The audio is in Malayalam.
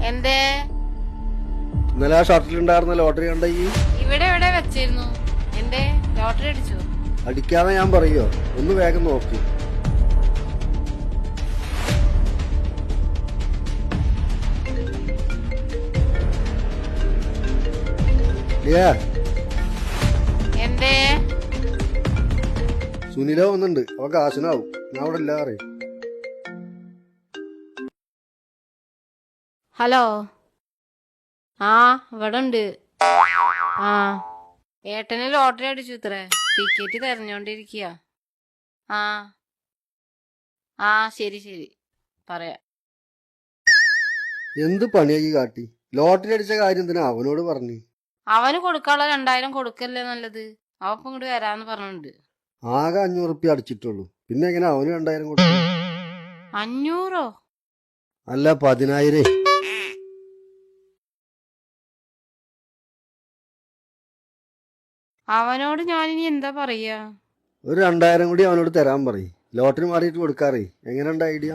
എന്തേ ഇന്നലെ ആ ഷർട്ടിലുണ്ടായിരുന്ന ലോട്ടറി കണ്ടെങ്കി ഇവിടെ എവിടെ വെച്ചിരുന്നു? എന്തേ ലോട്ടറി അടിച്ചു? അടിക്കാതെ ഞാൻ പറയോ, ഒന്ന് വേഗം നോക്ക്. എന്തേ സുനില വന്നിട്ടുണ്ട്, അവ കാശിനാവും. ഞാൻ അവിടെ ഇല്ല അറിയും. ഹലോ, ആ ഇവിടെ ഉണ്ട്. ആ ഏട്ടന് ലോട്ടറി അടിച്ചു ഇത്രേ, ടിക്കറ്റ് തെരഞ്ഞോണ്ടിരിക്കുക. ആ ആ ശരി ശരി പറയാ. എന്ത് പണിയാക്കി കാട്ടി? ലോട്ടറി അടിച്ച കാര്യം എന്തിനാ അവനോട് പറഞ്ഞു? അവന് കൊടുക്കാനുള്ള 2000 കൊടുക്കല്ലേ നല്ലത്. അവപ്പം ഇങ്ങോട്ട് വരാന്ന് പറഞ്ഞിട്ടുണ്ട്. ആകെ 500 റുപ്യ അടിച്ചിട്ടുള്ളൂ, പിന്നെ എങ്ങനെ അവന് 2000 കൊടുത്തു? 500? അല്ല 10,000. അവനോട് ഞാനിനി എന്താ പറയാ? ഒരു 2000 കൂടി അവനോട് തരാൻ പറയും. ലോട്ടറി മാറിയിട്ട് കൊടുക്കാറേ. എങ്ങനെയുണ്ട് ഐഡിയ?